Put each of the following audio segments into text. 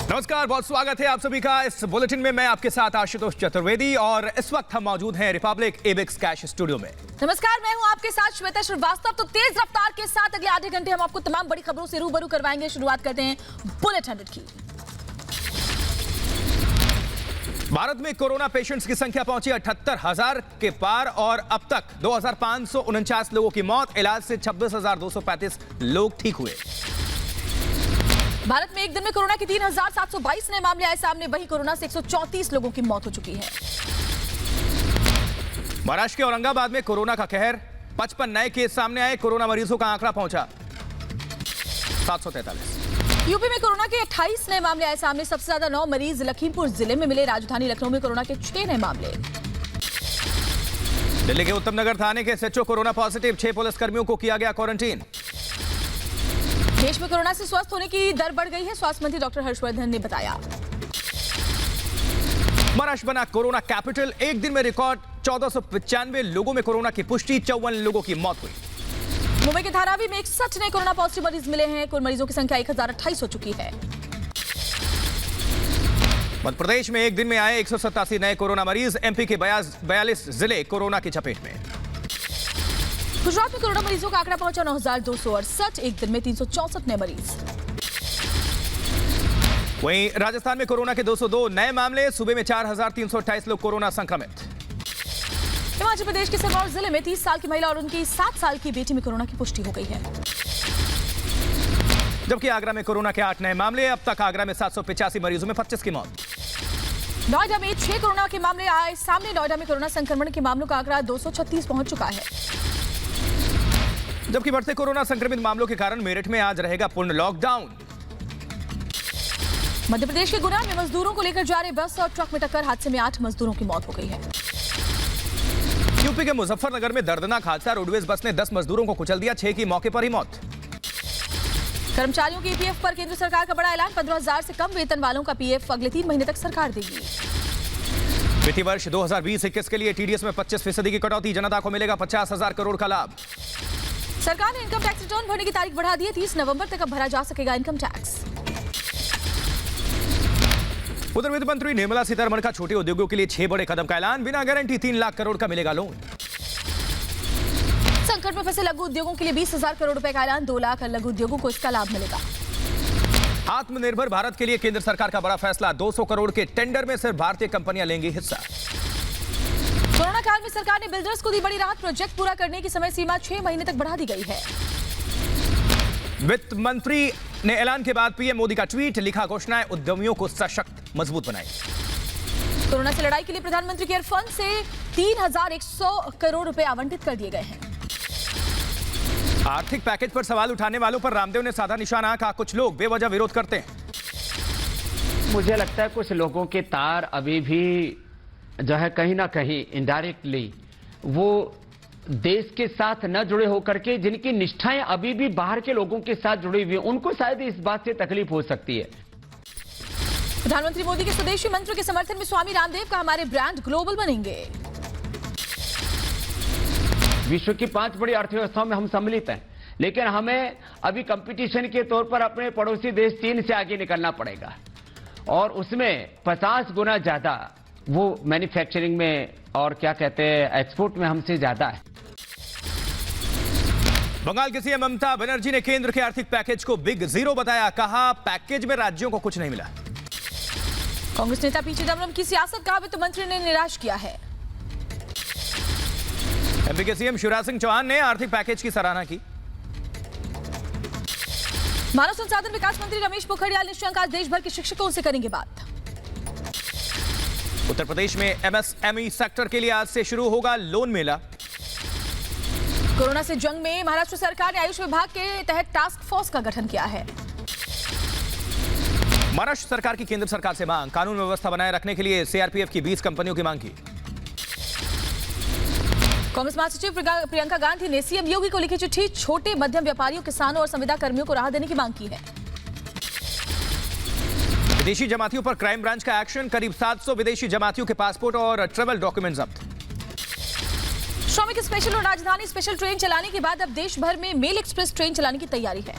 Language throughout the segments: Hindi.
नमस्कार, बहुत स्वागत है आप सभी का इस बुलेटिन में। मैं आपके साथ आशुतोष चतुर्वेदी और इस वक्त हम मौजूद हैं रिपब्लिक एबिक्स कैश स्टूडियो में। नमस्कार, मैं हूं आपके साथ श्वेता श्रीवास्तव। तो तेज रफ्तार के साथ अगले आधे घंटे हम आपको तमाम बड़ी खबरों से रूबरू करवाएंगे। शुरुआत करते हैं बुलेट 100 की। भारत में कोरोना पेशेंट्स की संख्या पहुंची 78,000 के पार और अब तक 2,549 लोगों की मौत। इलाज से 26,235 लोग ठीक हुए। भारत में एक दिन में कोरोना के 3,722 नए मामले आए सामने। वहीं कोरोना से 134 लोगों की मौत हो चुकी है। महाराष्ट्र के औरंगाबाद में कोरोना का कहर, 55 नए केस सामने आए। कोरोना मरीजों का आंकड़ा पहुंचा 743। यूपी में कोरोना के 28 नए मामले आए सामने। सबसे ज्यादा 9 मरीज लखीमपुर जिले में मिले। राजधानी लखनऊ में कोरोना के 6 नए मामले। दिल्ली के उत्तम नगर थाने के एसएचओ कोरोना पॉजिटिव, 6 पुलिसकर्मियों को किया गया क्वारंटीन। देश में कोरोना से स्वस्थ होने की दर बढ़ गई है, स्वास्थ्य मंत्री डॉक्टर हर्षवर्धन ने बताया। महाराष्ट्र बना कोरोना कैपिटल। एक दिन में रिकॉर्ड 1495 लोगों में कोरोना की पुष्टि, 54 लोगों की मौत हुई। मुंबई के धारावी में 61 नए कोरोना पॉजिटिव मरीज मिले हैं। कुल मरीजों की संख्या 1028 हो चुकी है। मध्य प्रदेश में एक दिन में आए 187 नए कोरोना मरीज। एमपी के 42 जिले कोरोना की चपेट में। गुजरात में कोरोना मरीजों का आंकड़ा पहुंचा 9,268। एक दिन में 364 नए मरीज। वहीं राजस्थान में कोरोना के 202 नए मामले। सूबे में 4,328 लोग कोरोना संक्रमित। हिमाचल प्रदेश के सिरमौर जिले में 30 साल की महिला और उनकी 7 साल की बेटी में कोरोना की पुष्टि हो गई है। जबकि आगरा में कोरोना के 8 नए मामले। अब तक आगरा में 785 मरीजों में 25 की मौत। नोएडा में 6 कोरोना के मामले आए सामने। नोएडा में कोरोना संक्रमण के मामलों का आंकड़ा 236 पहुंच चुका है। जबकि बढ़ते कोरोना संक्रमित मामलों के कारण मेरठ में आज रहेगा पूर्ण लॉकडाउन। मध्य प्रदेश के गुना में मजदूरों को लेकर जा रहे बस और ट्रक में टक्कर, हादसे में 8 मजदूरों की मौत हो गई है। यूपी के मुजफ्फरनगर में दर्दनाक हादसा। रोडवेज बस ने 10 मजदूरों को कुचल दिया, 6 की मौके पर ही मौत। कर्मचारियों के ईपीएफ पर केंद्र सरकार का बड़ा ऐलान। 15,000 से कम वेतन वालों का पीएफ अगले 3 महीने तक सरकार देगी। वित्तीय वर्ष 2020-21 के लिए टीडीएस में 25% की कटौती। जनता को मिलेगा 50,000 करोड़ का लाभ। सरकार ने इनकम टैक्स रिटर्न भरने की तारीख बढ़ा दी है। 30 नवंबर तक अब भरा जा सकेगा इनकम टैक्स। उधर वित्त मंत्री निर्मला सीतारमण का छोटे उद्योगों के लिए 6 बड़े कदम का ऐलान। बिना गारंटी 3 लाख करोड़ का मिलेगा लोन। संकट में फंसे लघु उद्योगों के लिए 20,000 करोड़ रुपए का ऐलान। 2 लाख लघु उद्योगों को इसका लाभ मिलेगा। आत्मनिर्भर भारत के लिए केंद्र सरकार का बड़ा फैसला। 200 करोड़ के टेंडर में सिर्फ भारतीय कंपनियां लेंगी हिस्सा। कोरोना काल में सरकार ने बिल्डर्स को दी बड़ी राहत। प्रोजेक्ट पूरा करने की समय सीमा 6 महीने तक बढ़ा दी गई है। वित्त मंत्री ने ऐलान के बाद पीएम मोदी का ट्वीट, लिखा घोषणाएं उद्यमियों को सशक्त मजबूत बनाई। कोरोना से लड़ाई के लिए प्रधानमंत्री केयर फंड से 3,100 करोड़ रुपए आवंटित कर दिए गए हैं। आर्थिक पैकेज पर सवाल उठाने वालों पर रामदेव ने साधा निशाना। कहा कुछ लोग बेवजह विरोध करते हैं। मुझे लगता है कुछ लोगों के तार अभी भी जो है कहीं ना कहीं इनडायरेक्टली वो देश के साथ न जुड़े होकर के, जिनकी निष्ठाएं अभी भी बाहर के लोगों के साथ जुड़ी हुई हैं, उनको शायद इस बात से तकलीफ हो सकती है। प्रधानमंत्री मोदी के स्वदेशी मंत्र के समर्थन में स्वामी रामदेव का हमारे ब्रांड ग्लोबल बनेंगे। विश्व की 5 बड़ी अर्थव्यवस्थाओं में हम सम्मिलित हैं, लेकिन हमें अभी कंपटीशन के तौर पर अपने पड़ोसी देश चीन से आगे निकलना पड़ेगा और उसमें 50 गुना ज्यादा वो मैन्युफैक्चरिंग में और क्या कहते हैं एक्सपोर्ट में हमसे ज्यादा है। बंगाल के सीएम ममता बनर्जी ने केंद्र के आर्थिक पैकेज को बिग जीरो बताया। कहा पैकेज में राज्यों को कुछ नहीं मिला। कांग्रेस नेता पी चिदम्बरम की सियासत का वित्त मंत्री ने निराश किया है। एमपी के सीएम शिवराज सिंह चौहान ने आर्थिक पैकेज की सराहना की। मानव संसाधन विकास मंत्री रमेश पोखरियाल निशंक आज देश भर के शिक्षकों से करेंगे बात। उत्तर प्रदेश में एमएसएमई सेक्टर के लिए आज से शुरू होगा लोन मेला। कोरोना से जंग में महाराष्ट्र सरकार ने आयुष विभाग के तहत टास्क फोर्स का गठन किया है। महाराष्ट्र सरकार की केंद्र सरकार से मांग, कानून व्यवस्था बनाए रखने के लिए सीआरपीएफ की 20 कंपनियों की मांग की। कांग्रेस महासचिव प्रियंका गांधी ने सीएम योगी को लिखी चिट्ठी, छोटे मध्यम व्यापारियों, किसानों और संविदा कर्मियों को राहत देने की मांग की है। विदेशी जमातियों पर क्राइम ब्रांच का एक्शन। करीब 700 विदेशी जमातियों के पासपोर्ट और ट्रैवल डॉक्यूमेंट जब्त। श्रमिक स्पेशल और राजधानी स्पेशल ट्रेन चलाने के बाद अब देश भर में मेल एक्सप्रेस ट्रेन चलाने की तैयारी है।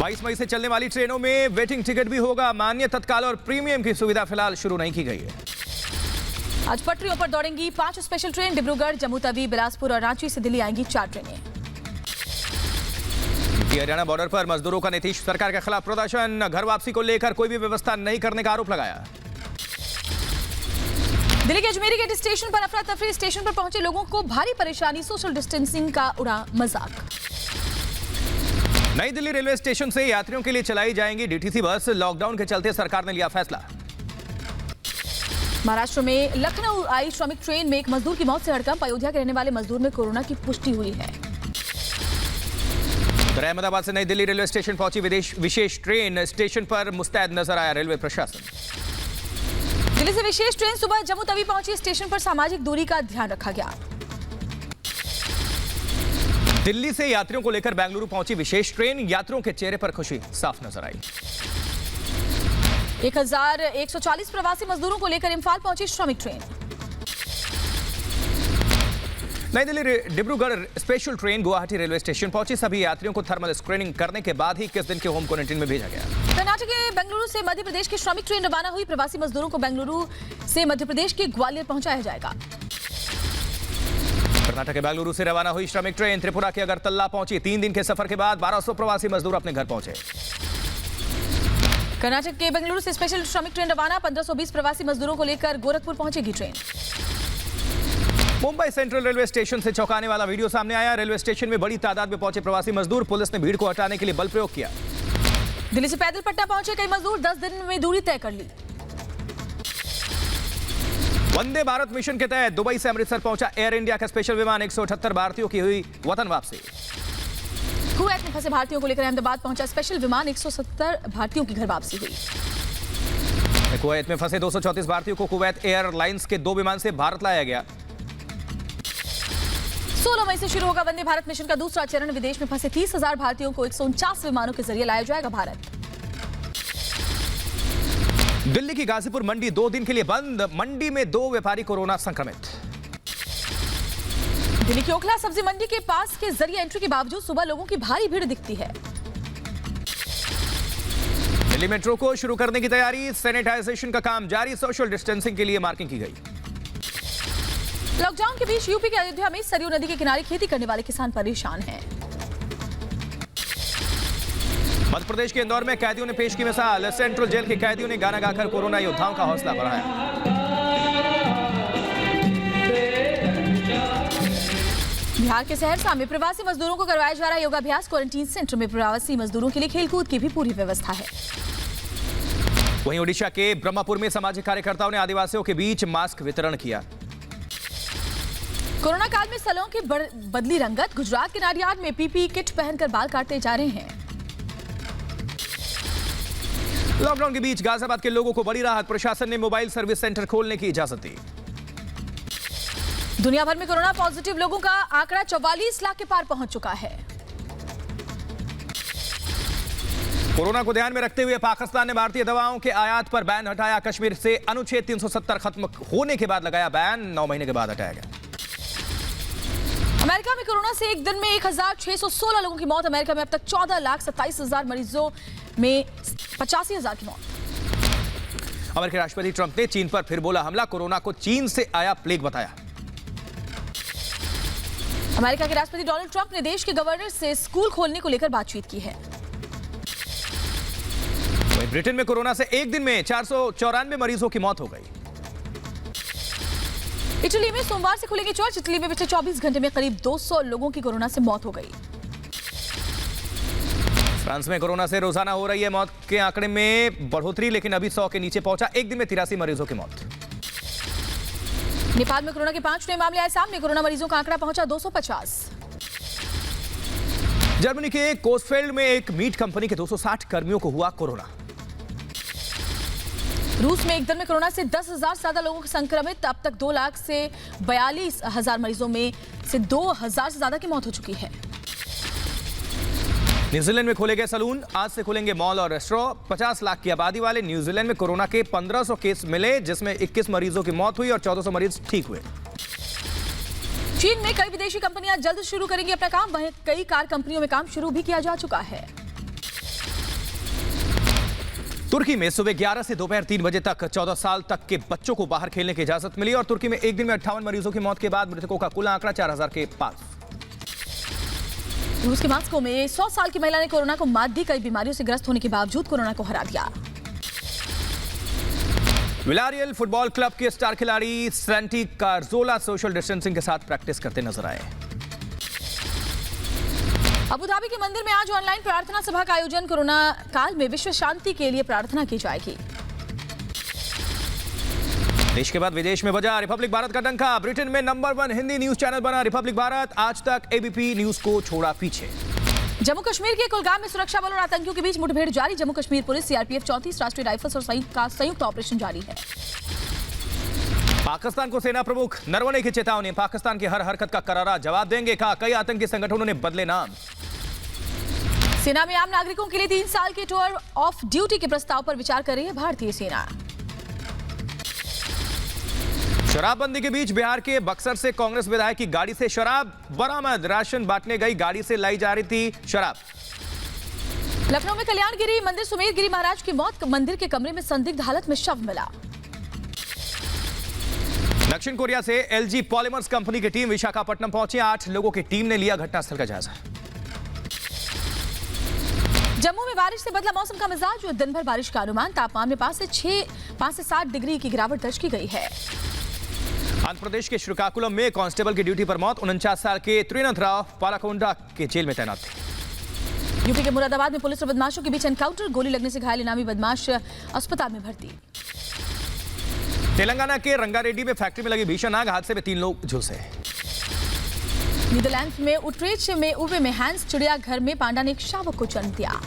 22 मई से चलने वाली ट्रेनों में वेटिंग टिकट भी होगा। मान्य, तत्काल और प्रीमियम की सुविधा फिलहाल शुरू नहीं की गई है। आज पटरियों पर दौड़ेंगी 5 स्पेशल ट्रेन। डिब्रूगढ़, जम्मू तवी, बिलासपुर और रांची से दिल्ली आएंगी 4 ट्रेनें। हरियाणा बॉर्डर पर मजदूरों का नीतीश सरकार के खिलाफ प्रदर्शन। घर वापसी को लेकर कोई भी व्यवस्था नहीं करने का आरोप लगाया। दिल्ली के अजमेरी गेट स्टेशन पर अफरा तफरी। स्टेशन पर पहुंचे लोगों को भारी परेशानी। सोशल डिस्टेंसिंग का उड़ा मजाक। नई दिल्ली रेलवे स्टेशन से यात्रियों के लिए चलाई जाएंगी डीटीसी बस। लॉकडाउन के चलते सरकार ने लिया फैसला। महाराष्ट्र में लखनऊ आई श्रमिक ट्रेन में एक मजदूर की मौत से हड़कंप। अयोध्या के रहने वाले मजदूर में कोरोना की पुष्टि हुई है। उधर अहमदाबाद से नई दिल्ली रेलवे स्टेशन पहुंची विशेष ट्रेन। स्टेशन पर मुस्तैद नजर आया रेलवे प्रशासन। दिल्ली से विशेष ट्रेन सुबह जम्मू तवी पहुंची। स्टेशन पर सामाजिक दूरी का ध्यान रखा गया। दिल्ली से यात्रियों को लेकर बेंगलुरु पहुंची विशेष ट्रेन। यात्रियों के चेहरे पर खुशी साफ नजर आई। 1140 प्रवासी मजदूरों को लेकर इम्फाल पहुंची श्रमिक ट्रेन। नई Delhi Dibrugarh special train Guwahati railway station पहुंची। सभी यात्रियों को थर्मल स्क्रीनिंग करने के बाद ही 21 दिन के होम क्वारंटीन में भेजा गया। कर्नाटक के बेंगलुरु से मध्य प्रदेश की श्रमिक ट्रेन रवाना हुई। प्रवासी मजदूरों को बेंगलुरु से मध्य प्रदेश के ग्वालियर पहुंचाया जाएगा। कर्नाटक के बेंगलुरु से रवाना हुई श्रमिक ट्रेन त्रिपुरा के अगरतला पहुंची। 3 दिन के सफर के बाद 1200 प्रवासी मजदूर अपने घर पहुंचे। कर्नाटक के बेंगलुरु से स्पेशल श्रमिक ट्रेन रवाना। 1520 प्रवासी मजदूरों को लेकर गोरखपुर पहुंचेगी train. Mumbai central railway station से चौंकाने वाला वीडियो सामने आया। रेलवे स्टेशन में बड़ी तादाद में पहुंचे प्रवासी मजदूर। पुलिस ने भीड़ को हटाने के लिए बल प्रयोग किया। दिल्ली से पैदल पटना पहुंचे कई मजदूर। 10 दिन में दूरी तय कर ली। वंदे भारत मिशन के तहत दुबई से अमृतसर पहुंचा एयर इंडिया का स्पेशल विमान। 178 भारतीयों की हुई वतन वापसी। कुवैत में फंसे भारतीयों को लेकर अहमदाबाद पहुंचा स्पेशल विमान। 170 भारतीयों की घर वापसी हुई। कुवैत में फंसे 234 भारतीयों को कुवैत एयरलाइंस के 2 विमान से भारत लाया गया। 16 मई से शुरू होगा वंदे भारत मिशन का दूसरा चरण। विदेश में फंसे 30,000 भारतीयों को 149 विमानों के जरिए लाया जाएगा भारत। दिल्ली की गाजीपुर मंडी 2 दिन के लिए बंद। मंडी में 2 व्यापारी कोरोना संक्रमित। दिल्ली की ओखला सब्जी मंडी के पास के जरिए एंट्री के बावजूद सुबह लोगों की भारी भीड़ दिखती है। दिल्ली मेट्रो को शुरू करने की तैयारी। सैनिटाइजेशन का काम जारी। सोशल डिस्टेंसिंग के लिए मार्किंग की गई। लॉकडाउन के बीच यूपी के अयोध्या में सरयू नदी के किनारे खेती करने वाले किसान परेशान हैं। मध्य प्रदेश के इंदौर में कैदियों ने पेश की मिसाल। सेंट्रल जेल के कैदियों ने गाना गाकर कोरोना योद्धाओं का हौसला बढ़ाया। बिहार के सहरसा में प्रवासी मजदूरों को करवाया जा रहा योगाभ्यास। क्वारंटीन सेंटर में प्रवासी मजदूरों के लिए खेलकूद की भी पूरी व्यवस्था है। वहीं ओडिशा के ब्रह्मपुर में सामाजिक कार्यकर्ताओं ने आदिवासियों के बीच मास्क वितरण किया। कोरोना काल में सलों की बदली रंगत। गुजरात के नाडियाड में पीपीई किट पहनकर बाल काटते जा रहे हैं। लॉकडाउन के बीच गाजियाबाद के लोगों को बड़ी राहत। प्रशासन ने मोबाइल सर्विस सेंटर खोलने की इजाजत दी। दुनिया भर में कोरोना पॉजिटिव लोगों का आंकड़ा 44 लाख के पार पहुंच चुका है। कोरोना को ध्यान में रखते हुए पाकिस्तान ने भारतीय दवाओं के आयात पर बैन हटाया। कश्मीर से अनुच्छेद 370 खत्म होने के बाद लगाया बैन। 9 महीने के बाद हटाया गया। अमेरिका में कोरोना से एक दिन में 1616 लोगों की मौत। अमेरिका में अब तक 14,27,000 मरीजों में 85,000 की मौत। अमेरिकी राष्ट्रपति ट्रंप ने चीन पर फिर बोला हमला। कोरोना को चीन से आया प्लेग बताया। अमेरिका के राष्ट्रपति डोनाल्ड ट्रंप ने देश के गवर्नर से स्कूल खोलने को लेकर बातचीत की है। ब्रिटेन में कोरोना से एक दिन में 494 मरीजों की मौत हो गई। इटली में सोमवार से खुलेंगे चर्च। इटली में पिछले 24 घंटे में करीब 200 लोगों की कोरोना से मौत हो गई। फ्रांस में कोरोना से रोजाना हो रही है मौत के आंकड़े में बढ़ोतरी, लेकिन अभी 100 के नीचे पहुंचा। एक दिन में 83 मरीजों की मौत। नेपाल में कोरोना के 5 नए मामले आए सामने। कोरोना मरीजों का आंकड़ा पहुंचा 250। जर्मनी के कोसफेल्ड में एक मीट कंपनी के 260 कर्मियों को हुआ कोरोना। रूस में एक दिन में कोरोना से 10,000 से ज्यादा लोगों संक्रमित। अब तक 2 लाख से 42,000 मरीजों में से 2,000 से ज्यादा की मौत हो चुकी है। न्यूजीलैंड में खोले गए सलून। आज से खुलेंगे मॉल और रेस्टोरेंट। 50 लाख की आबादी वाले न्यूजीलैंड में कोरोना के 1500 केस मिले, जिसमें 21 मरीजों की मौत हुई और 1400 मरीज ठीक हुए। चीन में कई विदेशी कंपनियां जल्द शुरू करेंगी अपना काम। वहीं कई कार कंपनियों में काम शुरू भी किया जा चुका है। तुर्की में सुबह 11 से दोपहर 3 बजे तक 14 साल तक के बच्चों को बाहर खेलने की इजाजत मिली और तुर्की में एक दिन में 58 मरीजों की मौत के बाद मृतकों का कुल आंकड़ा 4000 के पार। रूस के मॉस्को में 100 साल की महिला ने कोरोना को मात दी। कई बीमारियों से ग्रस्त होने के बावजूद कोरोना को हरा दिया। विलारियल फुटबॉल क्लब के स्टार खिलाड़ी सैंटी कार्जोला सोशल डिस्टेंसिंग के साथ प्रैक्टिस करते नजर आए। अबू धाबी के मंदिर में आज ऑनलाइन प्रार्थना सभा का आयोजन। कोरोना काल में विश्व शांति के लिए प्रार्थना की जाएगी। देश के बाद विदेश में बजा रिपब्लिक भारत का डंका। ब्रिटेन में नंबर 1 हिंदी न्यूज चैनल बना रिपब्लिक भारत। आज तक एबीपी न्यूज को छोड़ा पीछे। जम्मू कश्मीर के कुलगाम में सुरक्षा बलों और आतंकियों के बीच मुठभेड़ जारी। जम्मू कश्मीर पुलिस, सीआरपीएफ, 34 राष्ट्रीय राइफल्स और संयुक्त ऑपरेशन जारी है। पाकिस्तान को सेना प्रमुख नरवणे की चेतावनी। पाकिस्तान की हर हरकत का करारा जवाब देंगे, कहा। कई आतंकी संगठनों ने बदले नाम। सेना में आम नागरिकों के लिए 3 साल के टूर ऑफ ड्यूटी के प्रस्ताव पर विचार कर रही है भारतीय सेना। शराबबंदी के बीच बिहार के बक्सर से कांग्रेस विधायक की गाड़ी से शराब बरामद। राशन बांटने गई गाड़ी से लाई जा रही थी शराब। लखनऊ में कल्याणगिरी मंदिर सुमेर गिरी महाराज की मौत। मंदिर के कमरे में संदिग्ध हालत में शव मिला। दक्षिण कोरिया से एलजी पॉलीमर्स कंपनी की टीम विशाखापट्टनम पहुंची। 8 लोगों की टीम ने लिया घटनास्थल का जायजा। जम्मू में बारिश से बदला मौसम का मिजाज। दिन भर बारिश का अनुमान। तापमान में 5 से 7 डिग्री की गिरावट दर्ज की गई है। आंध्र प्रदेश के श्रीकाकुलम में कांस्टेबल की ड्यूटी पर मौत। 49 साल के त्रिनाथ राव पालाकोंडा के जेल में तैनात थे। यूपी के मुरादाबाद में पुलिस और बदमाशों के बीच एनकाउंटर। गोली लगने से घायल इनामी बदमाश अस्पताल में भर्ती। तेलंगाना के रंगारेड्डी में फैक्ट्री में लगी भीषण आग। हादसे में 3 लोग झुलसे। नीदरलैंड में उट्रेच में उवे में हैंस चिड़ियाघर में पांडा ने एक शावक को जन्म दिया।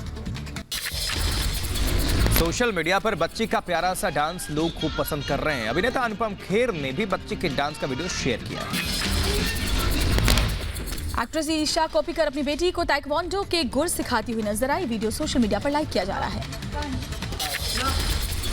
सोशल मीडिया पर बच्ची का प्यारा सा डांस लोग खूब पसंद कर रहे हैं। अभिनेता अनुपम खेर ने भी बच्ची के डांस का वीडियो शेयर किया है। एक्ट्रेस ईशा कोप्पिकर अपनी बेटी को ताइक्वांडो के गुर सिखाती हुई नजर आई। वीडियो सोशल मीडिया पर लाइक किया जा रहा है।